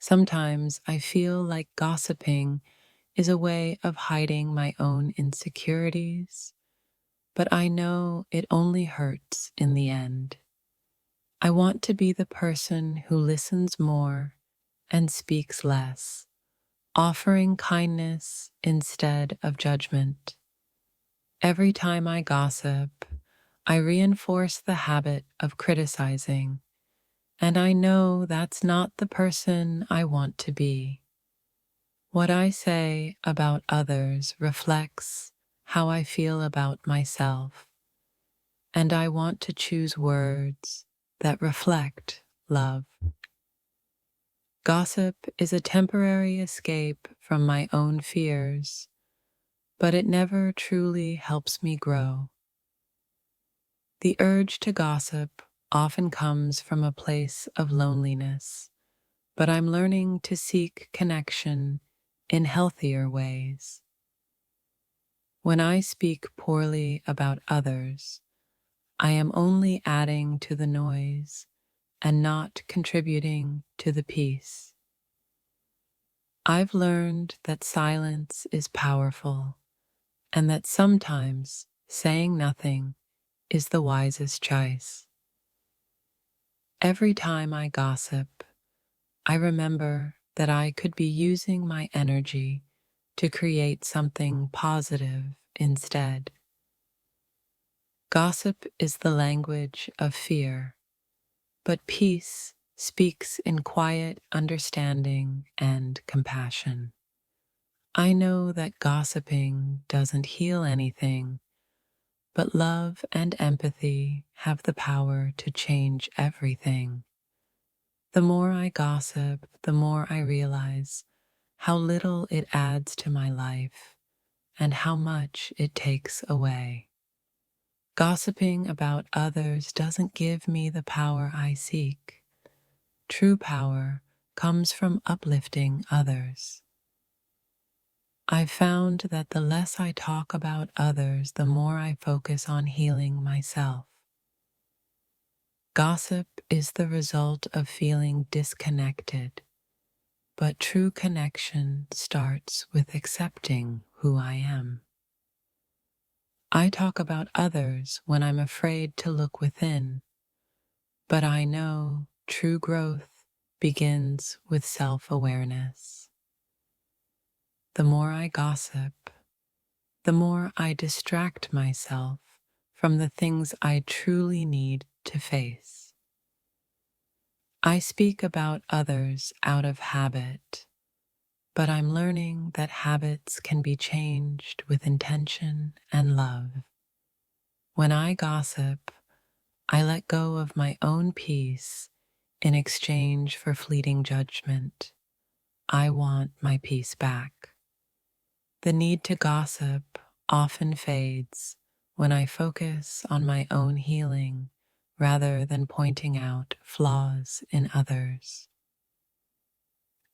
Sometimes I feel like gossiping is a way of hiding my own insecurities, but I know it only hurts in the end. I want to be the person who listens more and speaks less, offering kindness instead of judgment. Every time I gossip, I reinforce the habit of criticizing, and I know that's not the person I want to be. What I say about others reflects how I feel about myself, and I want to choose words that reflect love. Gossip is a temporary escape from my own fears, but it never truly helps me grow. The urge to gossip often comes from a place of loneliness, but I'm learning to seek connection in healthier ways. When I speak poorly about others, I am only adding to the noise and not contributing to the peace. I've learned that silence is powerful and that sometimes saying nothing is the wisest choice. Every time I gossip, I remember that I could be using my energy to create something positive instead. Gossip is the language of fear, but peace speaks in quiet understanding and compassion. I know that gossiping doesn't heal anything, but love and empathy have the power to change everything. The more I gossip, the more I realize how little it adds to my life and how much it takes away. Gossiping about others doesn't give me the power I seek. True power comes from uplifting others. I've found that the less I talk about others, the more I focus on healing myself. Gossip is the result of feeling disconnected, but true connection starts with accepting who I am. I talk about others when I'm afraid to look within, but I know true growth begins with self-awareness. The more I gossip, the more I distract myself from the things I truly need to face. I speak about others out of habit, but I'm learning that habits can be changed with intention and love. When I gossip, I let go of my own peace in exchange for fleeting judgment. I want my peace back. The need to gossip often fades when I focus on my own healing rather than pointing out flaws in others.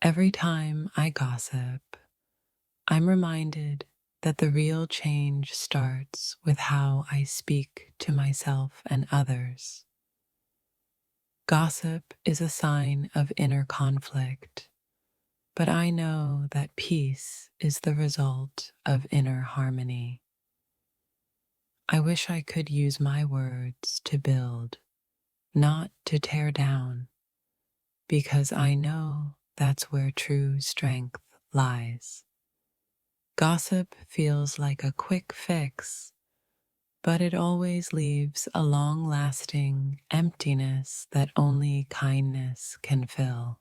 Every time I gossip, I'm reminded that the real change starts with how I speak to myself and others. Gossip is a sign of inner conflict, but I know that peace is the result of inner harmony. I wish I could use my words to build, not to tear down, because I know that's where true strength lies. Gossip feels like a quick fix, but it always leaves a long-lasting emptiness that only kindness can fill.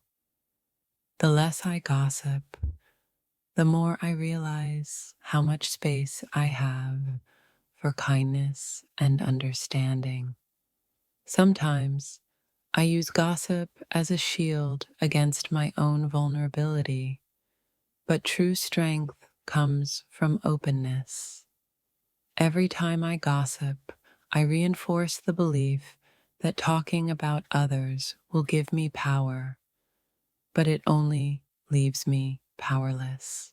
The less I gossip, the more I realize how much space I have for kindness and understanding. Sometimes I use gossip as a shield against my own vulnerability, but true strength comes from openness. Every time I gossip, I reinforce the belief that talking about others will give me power, but it only leaves me powerless.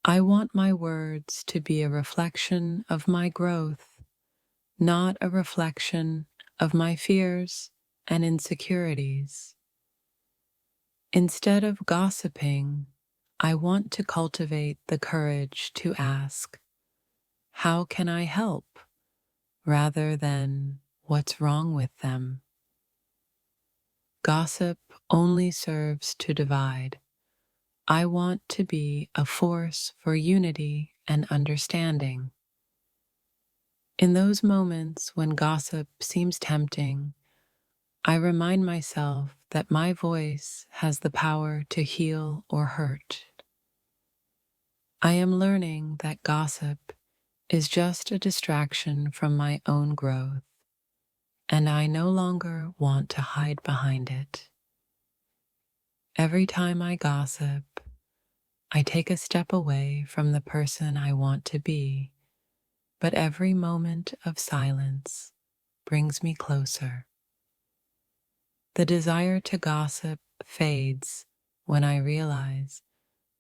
I want my words to be a reflection of my growth, not a reflection of my fears and insecurities. Instead of gossiping, I want to cultivate the courage to ask, how can I help? Rather than, what's wrong with them? Gossip only serves to divide. I want to be a force for unity and understanding. In those moments when gossip seems tempting, I remind myself that my voice has the power to heal or hurt. I am learning that gossip is just a distraction from my own growth, and I no longer want to hide behind it. Every time I gossip, I take a step away from the person I want to be, but every moment of silence brings me closer. The desire to gossip fades when I realize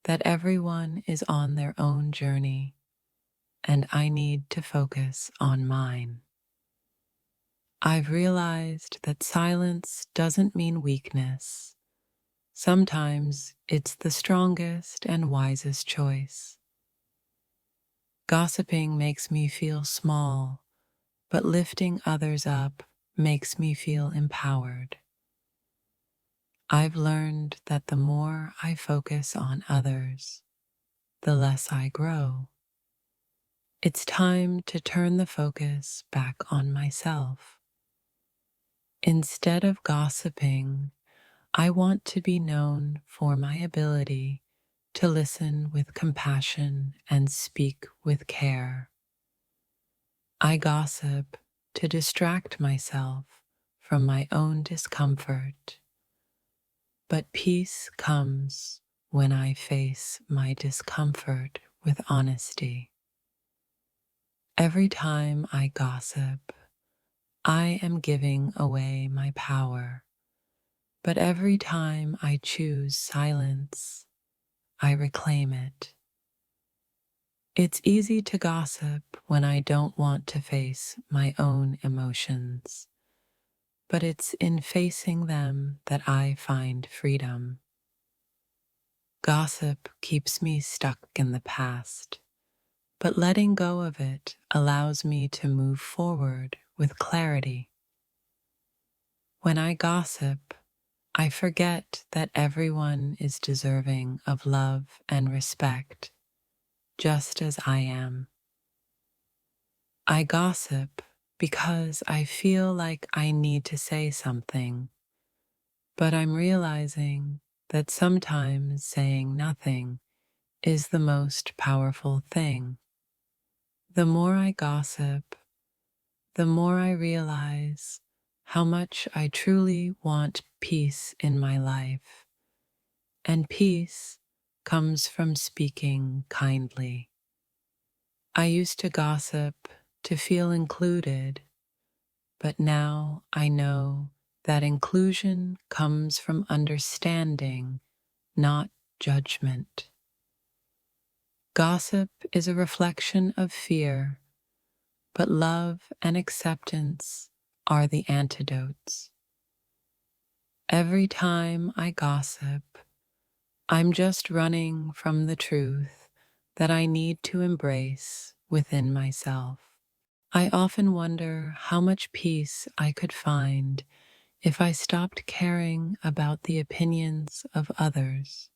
that everyone is on their own journey and I need to focus on mine. I've realized that silence doesn't mean weakness. Sometimes it's the strongest and wisest choice. Gossiping makes me feel small, but lifting others up makes me feel empowered. I've learned that the more I focus on others, the less I grow. It's time to turn the focus back on myself. Instead of gossiping, I want to be known for my ability to listen with compassion and speak with care. I gossip to distract myself from my own discomfort, but peace comes when I face my discomfort with honesty. Every time I gossip, I am giving away my power, but every time I choose silence, I reclaim it. It's easy to gossip when I don't want to face my own emotions, but it's in facing them that I find freedom. Gossip keeps me stuck in the past, but letting go of it allows me to move forward with clarity. When I gossip, I forget that everyone is deserving of love and respect, just as I am. I gossip because I feel like I need to say something, but I'm realizing that sometimes saying nothing is the most powerful thing. The more I gossip, the more I realize how much I truly want peace in my life. And peace comes from speaking kindly. I used to gossip to feel included, but now I know that inclusion comes from understanding, not judgment. Gossip is a reflection of fear, but love and acceptance are the antidotes. Every time I gossip, I'm just running from the truth that I need to embrace within myself. I often wonder how much peace I could find if I stopped caring about the opinions of others.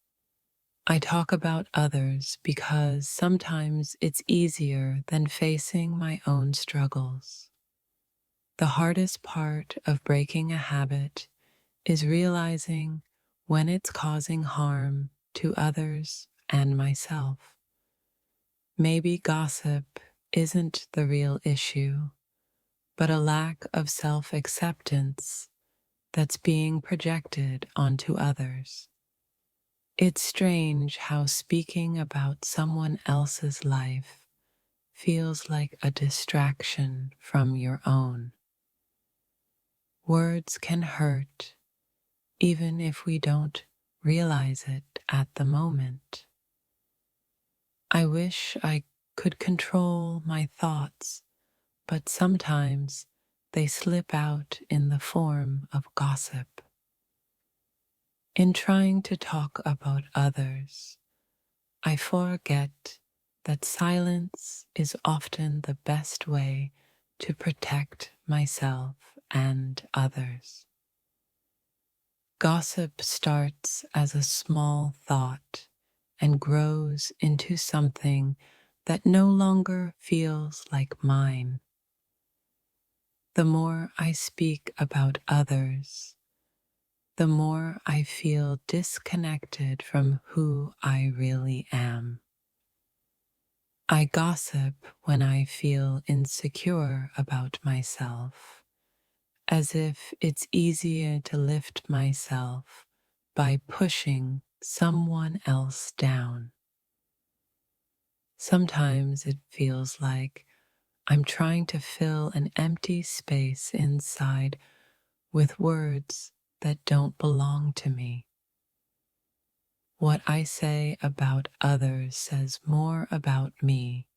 I talk about others because sometimes it's easier than facing my own struggles. The hardest part of breaking a habit is realizing when it's causing harm to others and myself. Maybe gossip isn't the real issue, but a lack of self-acceptance that's being projected onto others. It's strange how speaking about someone else's life feels like a distraction from your own. Words can hurt, even if we don't realize it at the moment. I wish I could control my thoughts, but sometimes they slip out in the form of gossip. In trying to talk about others, I forget that silence is often the best way to protect myself and others. Gossip starts as a small thought and grows into something that no longer feels like mine. The more I speak about others, the more I feel disconnected from who I really am. I gossip when I feel insecure about myself, as if it's easier to lift myself by pushing someone else down. Sometimes it feels like I'm trying to fill an empty space inside with words that don't belong to me. What I say about others says more about me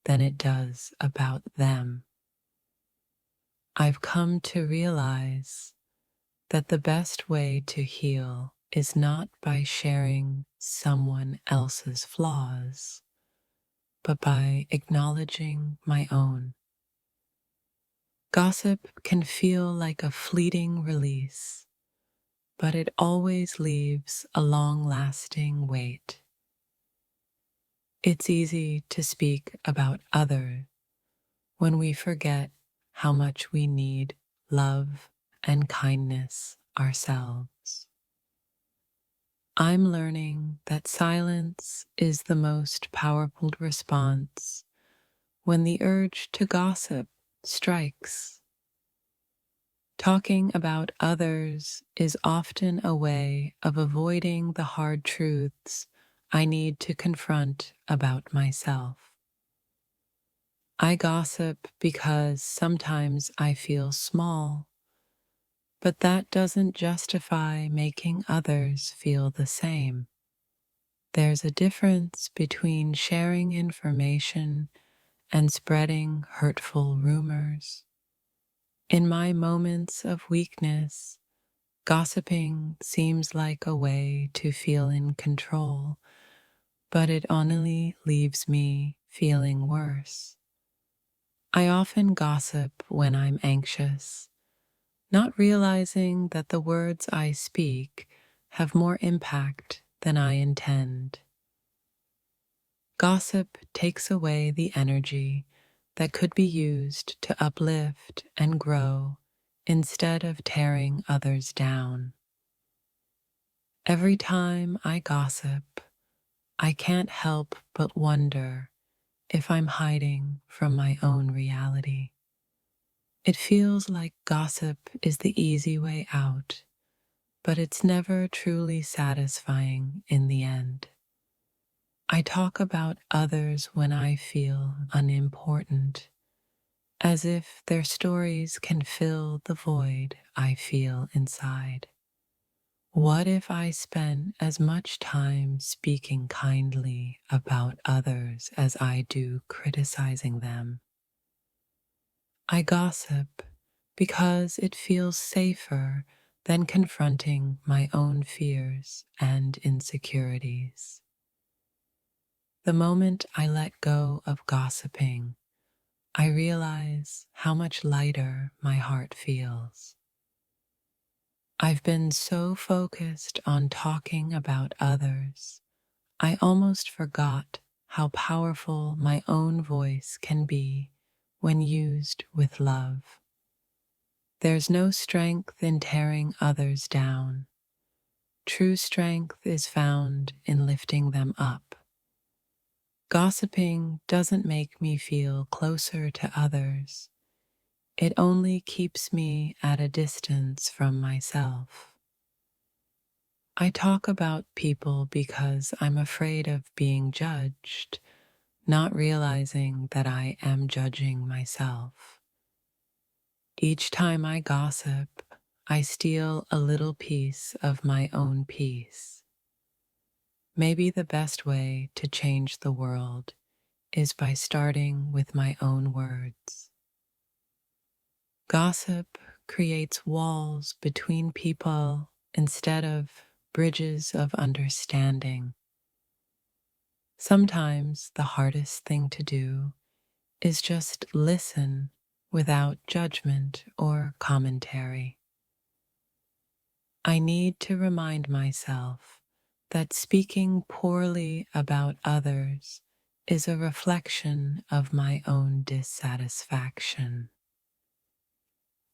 than it does about them. I've come to realize that the best way to heal is not by sharing someone else's flaws, but by acknowledging my own. Gossip can feel like a fleeting release, but it always leaves a long-lasting weight. It's easy to speak about others when we forget how much we need love and kindness ourselves. I'm learning that silence is the most powerful response when the urge to gossip strikes. Talking about others is often a way of avoiding the hard truths I need to confront about myself. I gossip because sometimes I feel small, but that doesn't justify making others feel the same. There's a difference between sharing information and spreading hurtful rumors. In my moments of weakness, gossiping seems like a way to feel in control, but it only leaves me feeling worse. I often gossip when I'm anxious, not realizing that the words I speak have more impact than I intend. Gossip takes away the energy that could be used to uplift and grow instead of tearing others down. Every time I gossip, I can't help but wonder if I'm hiding from my own reality. It feels like gossip is the easy way out, but it's never truly satisfying in the end. I talk about others when I feel unimportant, as if their stories can fill the void I feel inside. What if I spent as much time speaking kindly about others as I do criticizing them? I gossip because it feels safer than confronting my own fears and insecurities. The moment I let go of gossiping, I realize how much lighter my heart feels. I've been so focused on talking about others, I almost forgot how powerful my own voice can be when used with love. There's no strength in tearing others down. True strength is found in lifting them up. Gossiping doesn't make me feel closer to others. It only keeps me at a distance from myself. I talk about people because I'm afraid of being judged, not realizing that I am judging myself. Each time I gossip, I steal a little piece of my own peace. Maybe the best way to change the world is by starting with my own words. Gossip creates walls between people instead of bridges of understanding. Sometimes the hardest thing to do is just listen without judgment or commentary. I need to remind myself that speaking poorly about others is a reflection of my own dissatisfaction.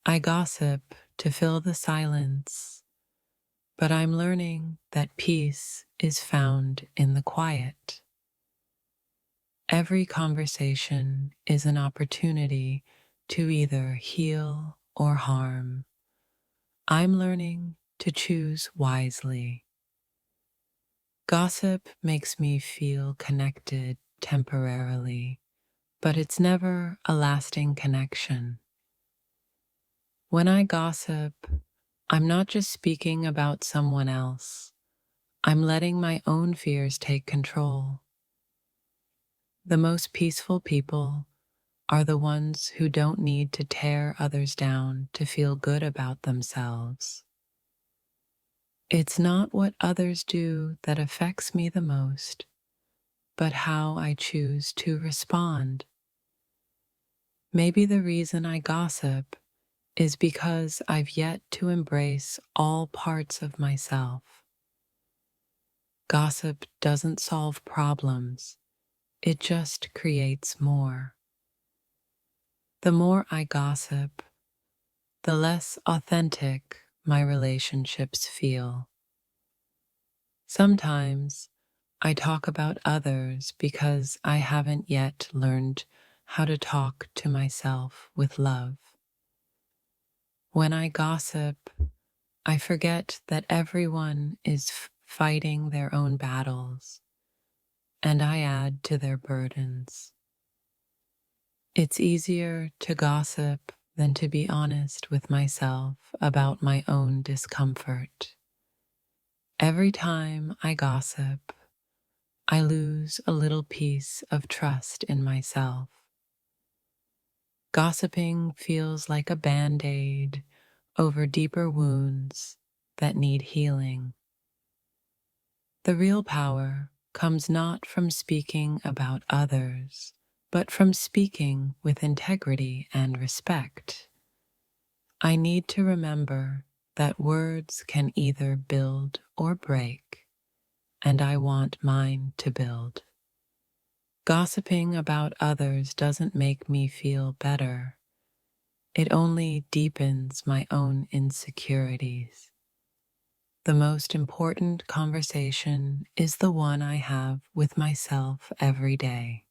I gossip to fill the silence, but I'm learning that peace is found in the quiet. Every conversation is an opportunity to either heal or harm. I'm learning to choose wisely. Gossip makes me feel connected temporarily, but it's never a lasting connection. When I gossip, I'm not just speaking about someone else. I'm letting my own fears take control. The most peaceful people are the ones who don't need to tear others down to feel good about themselves. It's not what others do that affects me the most, but how I choose to respond. Maybe the reason I gossip is because I've yet to embrace all parts of myself. Gossip doesn't solve problems, it just creates more. The more I gossip, the less authentic my relationships feel. Sometimes I talk about others because I haven't yet learned how to talk to myself with love. When I gossip, I forget that everyone is fighting their own battles, and I add to their burdens. It's easier to gossip than to be honest with myself about my own discomfort. Every time I gossip, I lose a little piece of trust in myself. Gossiping feels like a band-aid over deeper wounds that need healing. The real power comes not from speaking about others, but from speaking with integrity and respect. I need to remember that words can either build or break, and I want mine to build. Gossiping about others doesn't make me feel better. It only deepens my own insecurities. The most important conversation is the one I have with myself every day.